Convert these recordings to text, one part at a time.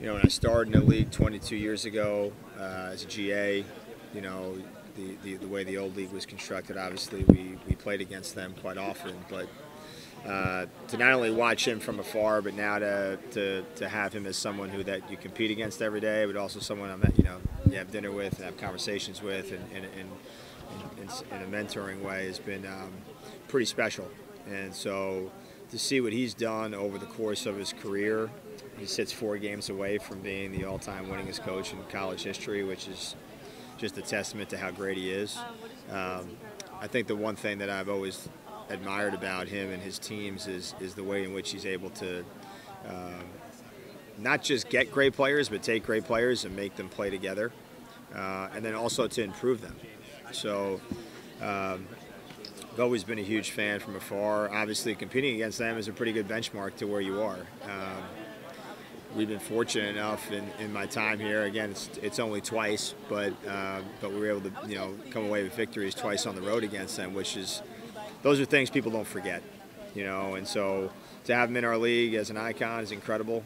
You know, when I started in the league 22 years ago as a GA, you know, the way the old league was constructed, obviously we played against them quite often. But to not only watch him from afar, but now to have him as someone that you compete against every day, but also someone you have dinner with and have conversations with, and in a mentoring way has been pretty special. And so to see what he's done over the course of his career, he sits 4 games away from being the all-time winningest coach in college history, which is just a testament to how great he is. I think the one thing that I've always admired about him and his teams is the way in which he's able to not just get great players, but take great players and make them play together, and then also to improve them. So I've always been a huge fan from afar. Obviously, competing against them is a pretty good benchmark to where you are. We've been fortunate enough in my time here. Again, it's only twice, but we were able to come away with victories twice on the road against them, those are things people don't forget, And so to have him in our league as an icon is incredible.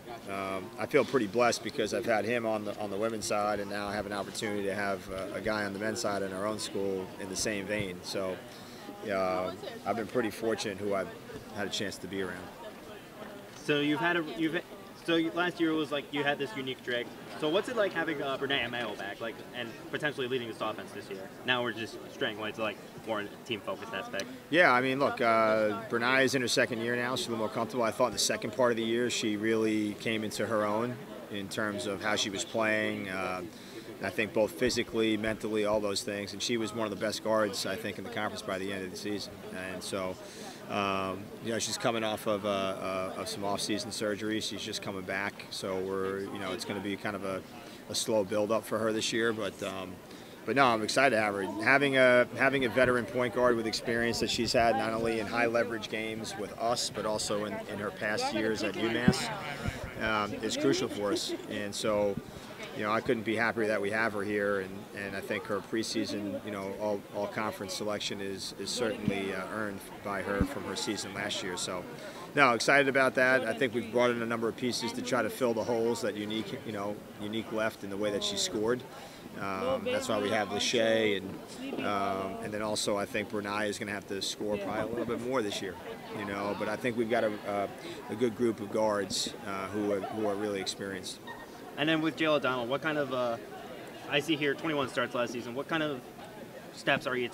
I feel pretty blessed because I've had him on the women's side, and now I have an opportunity to have a guy on the men's side in our own school in the same vein. So I've been pretty fortunate who I've had a chance to be around. So So last year was like you had this unique streak. So what's it like having Brene Mayo back, and potentially leading this offense this year? Now we're just straying away to more team-focused aspect. Yeah, I mean, look, Brene is in her 2nd year now. She's a little more comfortable. I thought in the second part of the year she really came into her own in terms of how she was playing. I think both physically, mentally, all those things. And she was one of the best guards, I think, in the conference by the end of the season. And so, she's coming off of some off-season surgery. She's just coming back. So it's going to be kind of a slow build-up for her this year. But no, I'm excited to have her. Having a veteran point guard with experience that she's had not only in high-leverage games with us, but also in her past years at UMass is crucial for us. And so, I couldn't be happier that we have her here, and I think her preseason, all conference selection is certainly earned by her from her season last year. So, no, excited about that. I think we've brought in a number of pieces to try to fill the holes that unique left in the way that she scored. That's why we have LaShae, and then also I think Brene is going to have to score probably a little bit more this year. But I think we've got a good group of guards who are really experienced. And then with Jill O'Donnell, what kind of, I see here 21 starts last season, what kind of steps are you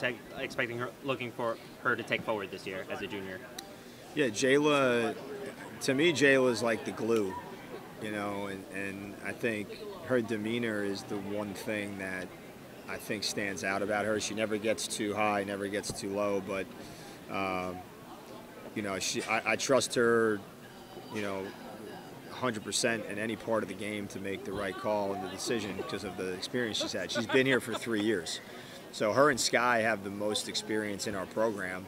looking for her to take forward this year as a junior? Yeah, Jayla, to me, Jayla is like the glue, and I think her demeanor is the one thing that I think stands out about her. She never gets too high, never gets too low, but, I trust her, 100% in any part of the game to make the right call and the decision because of the experience she's had. She's been here for 3 years. So her and Sky have the most experience in our program,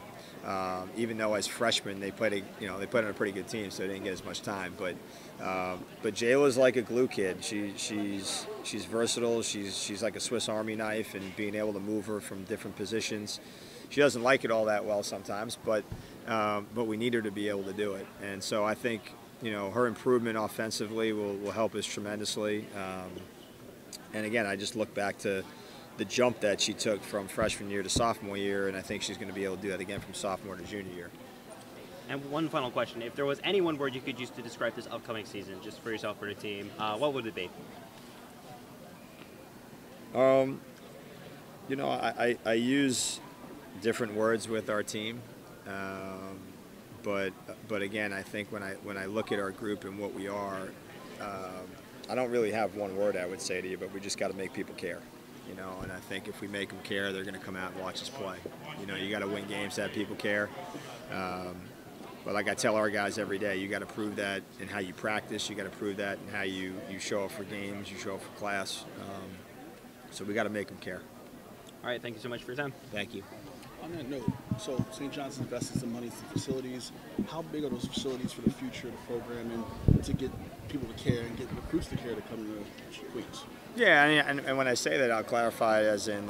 even though as freshmen they played on a pretty good team, so they didn't get as much time. But Jayla's like a glue kid. She's versatile. She's like a Swiss Army knife, and being able to move her from different positions. She doesn't like it all that well sometimes, but we need her to be able to do it. And so I think her improvement offensively will help us tremendously. And again, I just look back to the jump that she took from freshman year to sophomore year, and I think she's going to be able to do that again from sophomore to junior year. And one final question. If there was any one word you could use to describe this upcoming season, just for yourself or the team, what would it be? I use different words with our team. But again, I think when I look at our group and what we are, I don't really have one word I would say to you, but we just got to make people care, And I think if we make them care, they're going to come out and watch us play. You got to win games to have people care. But like I tell our guys every day, you got to prove that in how you practice. You got to prove that in how you show up for games, you show up for class. So we got to make them care. All right, thank you so much for your time. Thank you. On that note, so St. John's invested some money in facilities. How big are those facilities for the future of the program and to get people to care and get recruits to care to come to the weeks? Yeah, and when I say that, I'll clarify as in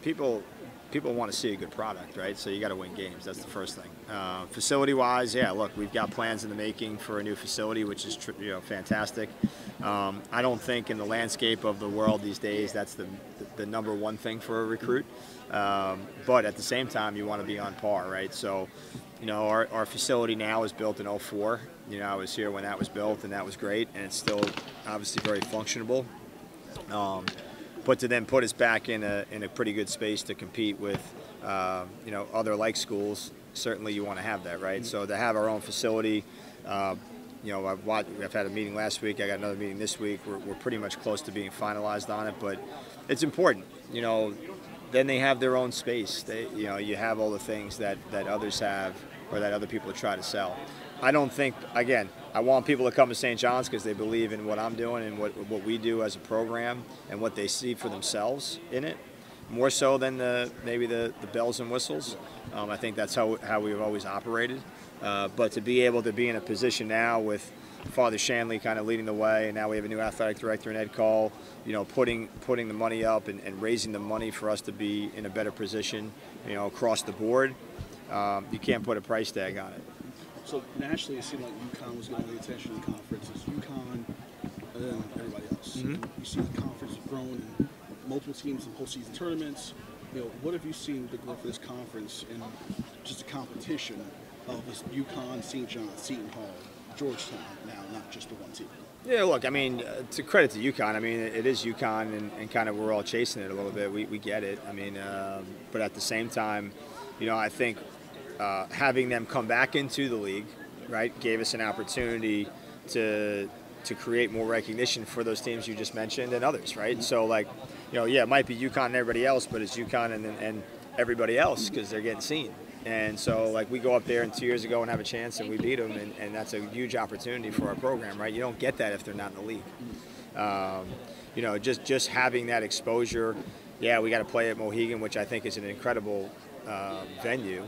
people people want to see a good product, right? So you got to win games. That's the first thing. Facility-wise, yeah, look, we've got plans in the making for a new facility, which is fantastic. I don't think in the landscape of the world these days that's the number one thing for a recruit. But at the same time, you want to be on par, right? So, our facility now is built in '04. I was here when that was built, and that was great, and it's still obviously very functionable. But to then put us back in a pretty good space to compete with, other like schools, certainly you want to have that, right? So to have our own facility, I've had a meeting last week. I got another meeting this week. We're pretty much close to being finalized on it, but it's important. Then they have their own space. You have all the things that others have or that other people try to sell. I don't think, again, I want people to come to St. John's because they believe in what I'm doing and what we do as a program and what they see for themselves in it, more so than maybe the bells and whistles. I think that's how we've always operated. But to be able to be in a position now with Father Shanley kind of leading the way, and now we have a new athletic director in Ed Cole, putting the money up and raising the money for us to be in a better position, across the board, you can't put a price tag on it. So nationally, it seemed like UConn was getting the attention in the conference. It's UConn and then everybody else. Mm-hmm. You see the conference has grown and multiple teams in postseason tournaments. What have you seen the growth of this conference and just the competition of this UConn, St. John's, Seton Hall, Georgetown now, not just the one team? Yeah, look, I mean, to credit to UConn, I mean, it is UConn and kind of we're all chasing it a little bit. We get it. I mean, but at the same time, I think having them come back into the league, right, gave us an opportunity to create more recognition for those teams you just mentioned and others, right? So, it might be UConn and everybody else, but it's UConn and everybody else because they're getting seen. And so, we go up there 2 years ago and have a chance and we beat them, and that's a huge opportunity for our program, right? You don't get that if they're not in the league. Just having that exposure. Yeah, we got to play at Mohegan, which I think is an incredible venue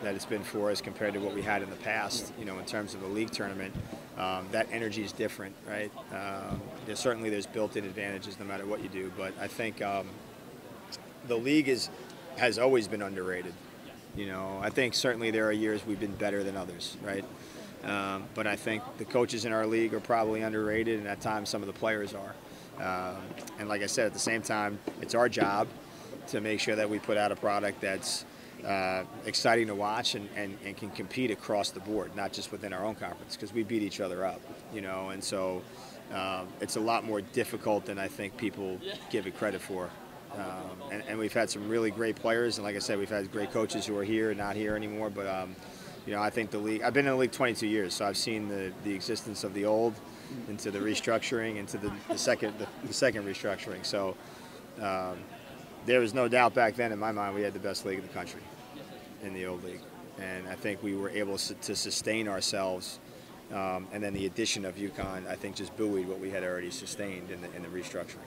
that it's been for us compared to what we had in the past, in terms of a league tournament. That energy is different, right? Certainly there's built-in advantages no matter what you do, but I think the league has always been underrated. I think certainly there are years we've been better than others, right? But I think the coaches in our league are probably underrated, and at times some of the players are. And like I said, at the same time, it's our job to make sure that we put out a product that's exciting to watch and can compete across the board, not just within our own conference, because we beat each other up, and so it's a lot more difficult than I think people give it credit for. And we've had some really great players, and like I said, we've had great coaches who are here and not here anymore, but I think the league, I've been in the league 22 years, so I've seen the existence of the old into the restructuring, into the second restructuring. So there was no doubt back then in my mind we had the best league in the country in the old league, and I think we were able to sustain ourselves, and then the addition of UConn I think just buoyed what we had already sustained in the restructuring.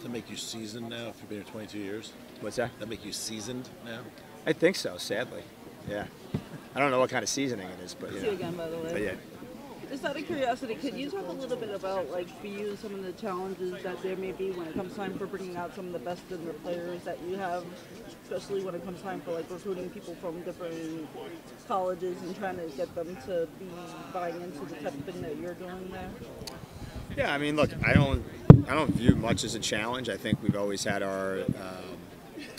To make you seasoned now, if you've been here 22 years? What's that? That make you seasoned now? I think so, sadly. Yeah. I don't know what kind of seasoning it is, but See you again, by the way. But yeah. Just out of curiosity, could you talk a little bit about, for you, some of the challenges that there may be when it comes time for bringing out some of the best in the players that you have, especially when it comes time for recruiting people from different colleges and trying to get them to be buying into the type of thing that you're doing there? Yeah, I mean, look, I don't view much as a challenge. I think we've always had our.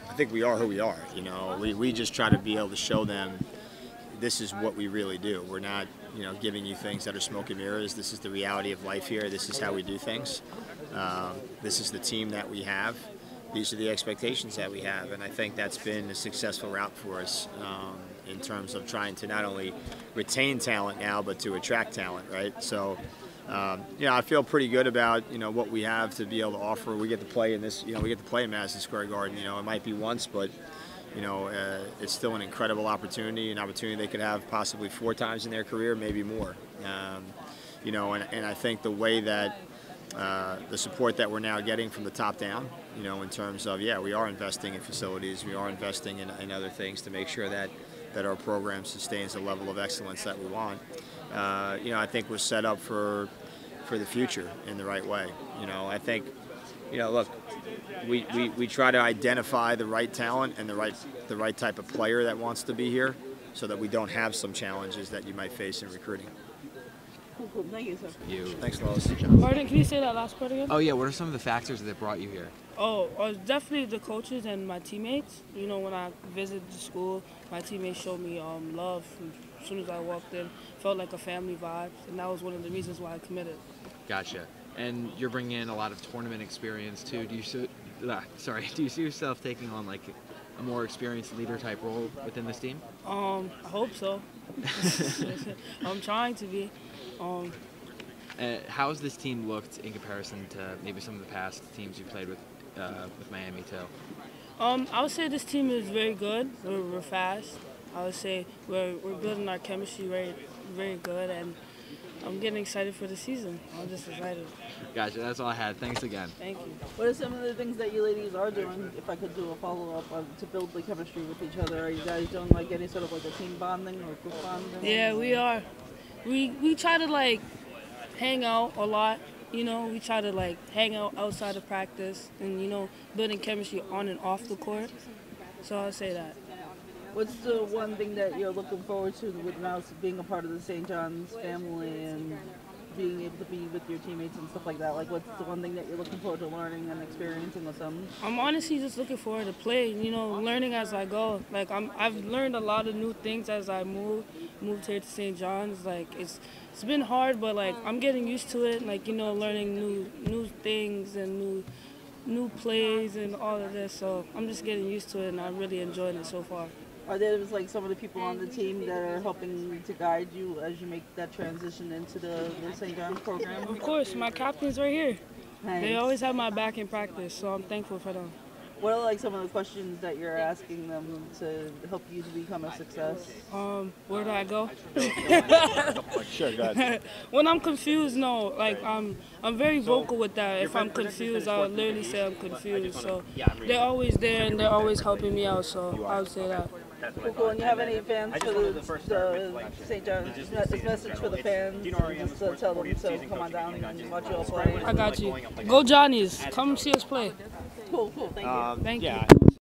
I think we are who we are. We just try to be able to show them this is what we really do. We're not, giving you things that are smoke and mirrors. This is the reality of life here. This is how we do things. This is the team that we have. These are the expectations that we have, and I think that's been a successful route for us in terms of trying to not only retain talent now, but to attract talent, right? So. I feel pretty good about what we have to be able to offer. We get to play in this, we get to play in Madison Square Garden. It might be once, but it's still an incredible opportunity, an opportunity they could have possibly 4 times in their career, maybe more. And I think the way that the support that we're now getting from the top down, in terms of we are investing in facilities, we are investing in other things to make sure that our program sustains the level of excellence that we want. I think we're set up for the future in the right way. I think look, we try to identify the right talent and the right type of player that wants to be here, so that we don't have some challenges that you might face in recruiting. Cool. Thank you, sir. Thanks, Lois. Pardon, can you say that last part again? Oh yeah, what are some of the factors that brought you here? Definitely the coaches and my teammates. You know, when I visited the school, my teammates showed me love. As soon as I walked in, felt like a family vibe, and that was one of the reasons why I committed. Gotcha. And you're bringing in a lot of tournament experience too. Do you see yourself taking on like a more experienced leader type role within this team? I hope so. I'm trying to be. How has this team looked in comparison to maybe some of the past teams you played with Miami too? I would say this team is very good. We're fast. I would say we're building our chemistry very good, and I'm getting excited for the season. I'm just excited. Gotcha. That's all I had. Thanks again. Thank you. What are some of the things that you ladies are doing, if I could do a follow-up, to build the chemistry with each other? Are you guys doing like any sort of like a team bonding or group bonding? Yeah, we are. We try to like hang out a lot. You know, we try to like hang out outside of practice and, you know, building chemistry on and off the court. So I'll say that. What's the one thing that you're looking forward to with now being a part of the St. John's family and being able to be with your teammates and stuff like that? Like, what's the one thing that you're looking forward to learning and experiencing with them? I'm honestly just looking forward to playing, you know, learning as I go. Like, I've learned a lot of new things as I moved here to St. John's. Like, it's been hard, but like I'm getting used to it. Like, you know, learning new things and new plays and all of this. So I'm just getting used to it, and I'm really enjoying it so far. Are there like some of the people on the team that are helping to guide you as you make that transition into the St. John's program? Of course, my captain's right here. Nice. They always have my back in practice, so I'm thankful for them. What are like some of the questions that you're asking them to help you to become a success? Where do I go? Sure, go ahead. When I'm confused, no. Like I'm very vocal with that. If I'm confused, I'll literally say I'm confused. So they're always there and they're always helping me out. So I would say that. Cool. And you have any fans for the St. John's? This message for the fans, just to tell them to come on down and watch you all play. I got you. Go Johnnies. Come see us play. Cool. Thank you. Thank you.